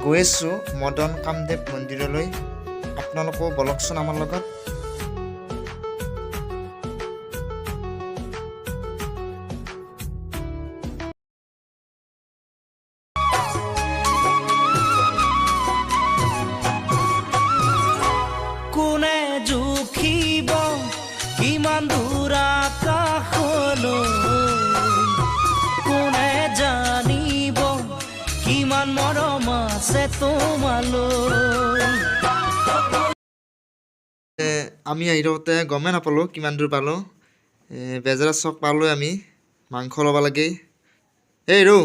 গৈ আছোঁ মদন কামদেৱ মন্দিৰলৈ। আপোনালোকো বলকচোন আমাৰ লগত। কোনে জুখিব কিমান দূৰ আকাশলৈ, কোনে জানিব কিমান মৰম আছে তোমালৈ। আমি আহি থাকোঁতে গমেই নাপালোঁ কিমান দূৰ পালোঁ। বেজেৰা চক পালোঁ আমি, মাংস ল'ব লাগে। এই ৰৌ,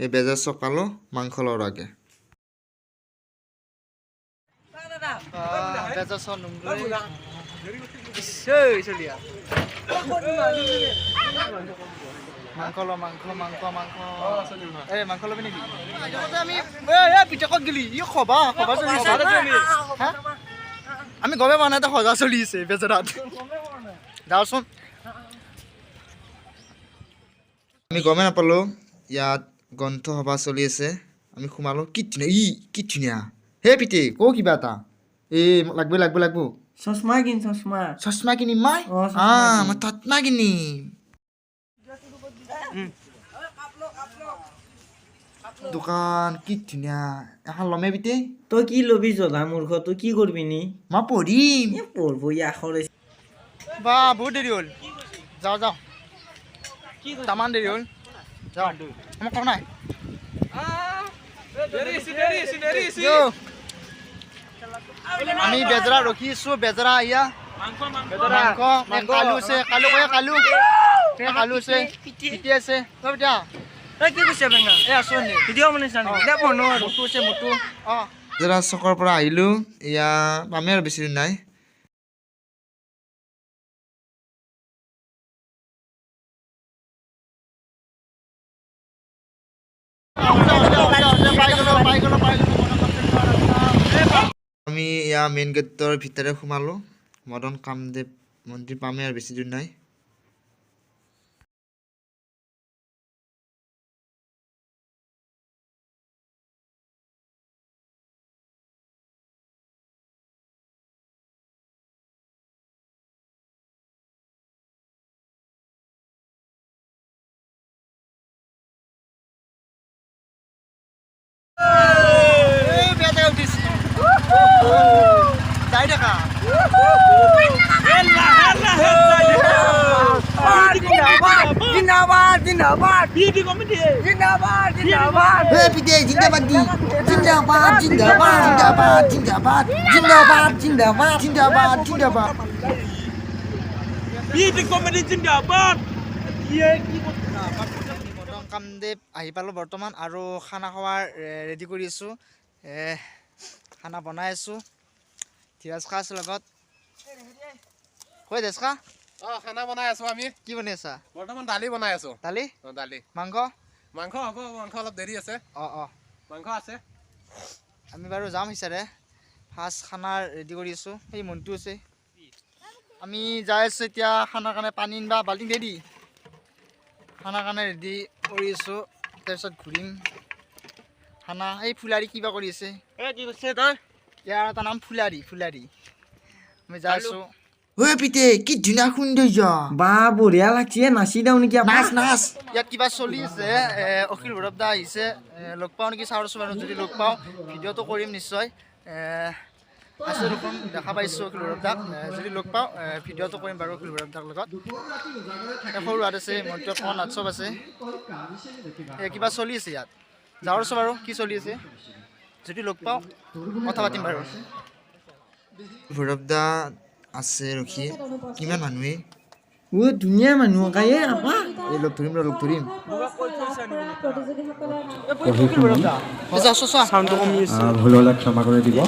এই বেজেৰা চক পালোঁ, মাংস ল'ব লাগে। বেজেৰা চক মাংস ল, মাংস মাংস মাংস এই মাংস ল'বি নেকি? আমি পিতেকত গেলি ই খবা খবা চলি আমি গমে পোৱা নাই এটা সজা চলি আছে বেজেৰাত। যাওঁচোন। আমি গমে নাপালোঁ ইয়াত গ্ৰন্থ সভা চলি আছে। আমি সোমালোঁ। কি ধুনীয়া, কি ধুনীয়া। হে পিতে কওঁ কিবা এটা। এই লাগব লাগব লাগব চশমা কিন চশমা। চশমা কিনিম মই। মই তৎমা কিনিম। দোকান কি ধুনীয়া। এখন ল'মে পিতে। তই কি লবি জধা মূৰ্খ, তই কি কৰবি নি? মই পঢ়িম। পঢ়ব আখৰ বা বহুত দেৰি হ'ল। যাওঁ যাওঁ, তামান দেৰি হ'ল। যাওঁ, মই কম নাই। আমি বেজৰা ৰখি আছোঁ। বেজৰা আইয়া মাংস কালু আছে, কালু কয় কালু কালু আছে, পিটি আছে। এতিয়া কি কৈছে বেঙা? এই আছোঁ নি ভিডিঅ' বনাইছা নি? দে বনো আৰু। মোটো আছে মোটো। অঁ বেজৰা চকৰ পৰা আহিলোঁ। এয়া পামেই আৰু বেছি দিন নাই। আমি এয়া মেইন গেটৰ ভিতৰে সোমালোঁ। মদন কামদেৱ মন্দিৰ পামেই আৰু বেছি দূৰ নাই। যাই দেখা জিন্দাবাদ জিন্দাবাদ জিন্দাবাদ জিন্দাবাদ জিন্দাবাদ জিন্দাবাদ জিন্দাবাদ জিন্দাবাদ জিন্দাবাদ জিন্দাবাদ জিন্দাবাদ জিন্দাবাদ মদন কামদেৱ আহি পালোঁ বৰ্তমান। আৰু খানা খোৱাৰ ৰেডি কৰি আছোঁ। খানা বনাই আছোঁ। ধীৰাজ খা আছে লগত। কৈ দেছ খা। খানা বনাই আছো আমি। কি বনাই আছা? বৰ্তমান দালি বনাই আছো। দালি দালি মাংস মাংস হ'ব। মাংস অলপ দেৰি আছে। মাংস আছে। আমি বাৰু যাম হিচাৰে। ফাৰ্ষ্ট খানাৰ ৰেডি কৰি আছোঁ। সেই মনটো আছে। আমি যাই আছোঁ এতিয়া খানাৰ কাৰণে। পানী বা বাল্টিং ৰেডি। খানাৰ কাৰণে ৰেডি কৰি আছোঁ। তাৰপিছত ঘূৰিম খানা। এই ফুলাৰী কিবা কৰি আছে। কি কৈছে তই? ইয়াৰ এটা নাম ফুলাৰী। ফুলাৰী আমি যাই আছোঁ। ঐ পিতে কি ধুনীয়া সৌন্দৰ্য। বা বঢ়িয়া লাগছে। নাচি দাও নেকি? নাচ নাচ। ইয়াত কিবা চলি আছে। অখিল ভৈৰৱ দা আহিছে। লগ পাওঁ নেকি চাওঁ ৰচোন বাৰু। যদি লগ পাওঁ ভিডিঅ'টো কৰিম নিশ্চয়। আছে দেখোন, দেখা পাইছোঁ অখিল ভৈৰৱ দাক। যদি লগ পাওঁ ভিডিঅ'টো কৰিম বাৰু অখিল ভৈৰৱ দাৰ লগত। সৰু হাত আছে, মন্ত্ৰ কণ নাট চব আছে। কিবা চলি আছে ইয়াত। যাওঁ ৰচোন বাৰু কি চলি আছে। যদি লগ পাওঁ কথা পাতিম বাৰু। ভৈৰৱ দা আছে ৰখি। কিমান মানুহে ধুনীয়া মানুহ কায়ে আপা। এই লগ ধৰিম লগ ধৰিম। ভুল হ'লে ক্ষমা কৰি দিব।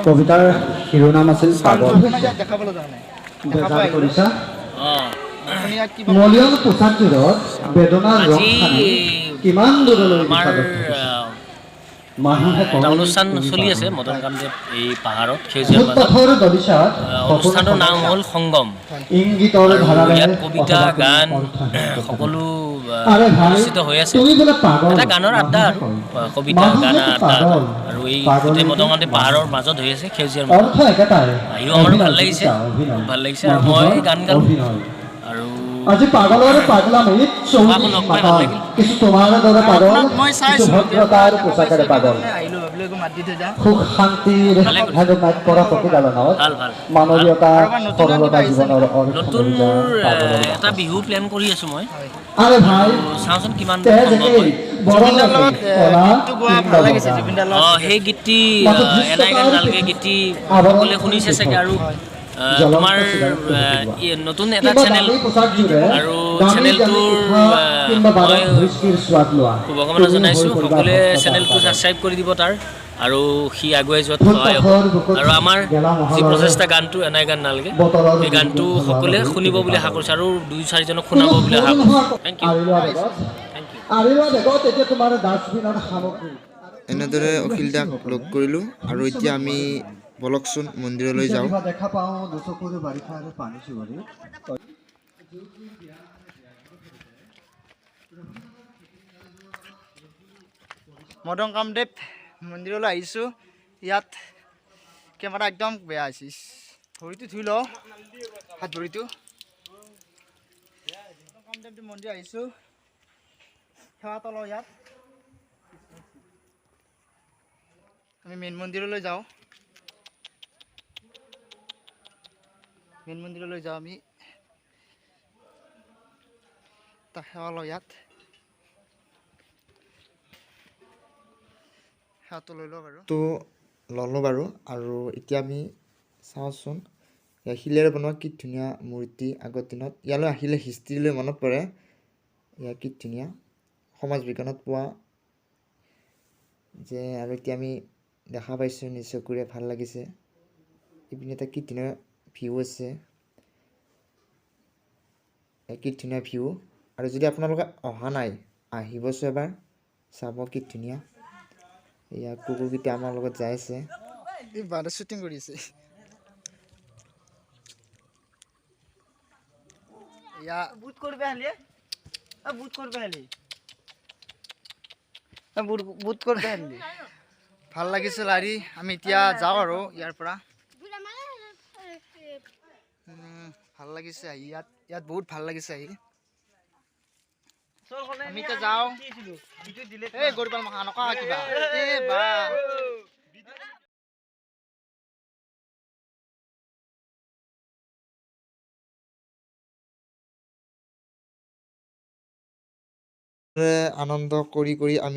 কবিতাৰ শিৰোনাম আছিল পাগল। দেখাবলৈ যোৱা নাই। বেজাৰ কৰিছা আপুনি ইয়াত কিবা মলিয়ন পোচাকযোৰত বেদনাৰ ৰং সানি কিমান দূৰলৈ এটা অনুষ্ঠান চলি আছে মদন কামদেৱ এই পাহাৰত সেউজীয়া ফুটপাথৰ দলিচাত অনুষ্ঠানটোৰ নাম হ'ল সংগম। ইংগিতৰ আৰু ধাৰাৰে ইয়াত কবিতা গান সকলো আৰে ভাই অনুষ্ঠিত হৈ আছে তুমি বোলে পাগল এটা গানৰ আড্ডা আৰু কবিতা গান আড্ডা আৰু এই গোটেই মদনকামদেৱ পাহাৰৰ মাজত হৈ আছে সেউজীয়াৰ মাজত অৰ্থ একেটাই আহিও আমাৰো ভাল লাগিছে ভাল লাগিছে আৰু মই গান গালোঁ আৰু আজি পাগলৰ পাগলামিত তোমাকো লগ পাই ভাল লাগিল কিছু তোমাৰ দৰে পাগল মই কিছু চাইছোঁ ভদ্ৰতাৰ পোচাকেৰে পাগল আহিলোঁ ভাবিলোঁ একো মাত দি থৈ যাওঁ সুখ শান্তিৰ ভাগনাত পৰা প্ৰতিপালনত ভাল ভাল মানৱীয়তা আৰু নতুন সৰলতা কিবা জীৱনৰ নতুন পাগলৰ এটা বিহু প্লেন কৰি আছোঁ মই আৰে ভাই চাওঁচোন কিমান তেজ সম্ভৱ একেই হয় জুবিনদাৰ লগত কলা গীতটো গোৱা ভাল লাগিছে জুবিনদাৰ লগত সেই গীতটি এনাই গান ভালকৈ গীতটি সকলোৱে শুনিছে চাগে আৰু তোমাৰ নতুন এটা চেনেল আৰু চেনেলটোৰ মই শুভকামনা জনাইছোঁ সকলোৱে চেনেলটো ছাবস্ক্ৰাইব কৰি দিব তাৰ আৰু সি আগুৱাই যোৱাত সহায় হ'ব আৰু আমাৰ যি প্ৰচেষ্টা গানটো এনাই গান নালাগে সেই গানটো সকলোৱে শুনিব বুলি আশা কৰিছোঁ আৰু 2-4জনক শুনাব বুলি আশা কৰিছোঁ থেংক ইউ এনেদৰে অখিল দাক লগ কৰিলোঁ আৰু এতিয়া আমি বলকচোন মন্দিৰলৈ যাওঁ দেখা পাওঁ দুচকুৰে বাৰিষাৰ পানী চিঞৰি মদন কামদেৱ মন্দিৰলৈ আহিছোঁ ইয়াত কেমেৰা একদম বেয়া হৈছে ভৰিটো ধুই লওঁ হাত ভৰিটো মদন কামদেৱ মন্দিৰ আহিছোঁ সেৱাটো লওঁ ইয়াত আমি মেইন মন্দিৰলৈ যাওঁ আমি এটা সেৱা লওঁ ইয়াত সেৱাটো লৈ লওঁ বাৰু তো ল'লোঁ বাৰু আৰু এতিয়া আমি চাওঁচোন শিলেৰে বনোৱা কি ধুনীয়া মূৰ্তি আগৰ দিনত ইয়ালৈ আহিলে হিষ্ট্ৰীলৈ মনত পৰে ইয়াৰ কি ধুনীয়া সমাজ বিজ্ঞানত পোৱা যে আৰু এতিয়া আমি দেখা পাইছোঁ নিজ চকুৰে ভাল লাগিছে ইপিনে এটা কি ধুনীয়া ভিউ আছে কি ধুনীয়া ভিউ আৰু যদি আপোনালোকে অহা নাই আহিবচোন এবাৰ চাব কি ধুনীয়া এয়া কুকুৰকেইটা আমাৰ লগত যাই আছে এই বাৰে শ্বুটিং কৰি আছে এয়া বুট কৰিব আহিলে ভাল লাগিছিল আৰি আমি এতিয়া যাওঁ আৰু ইয়াৰ পৰা ভাল লাগিছে আহি ইয়াত বহুত ভাল লাগিছে আহি আমি এতিয়া যাওঁ এই গৰুপাল মখা নকা কিবা আনন্দ কৰি আমি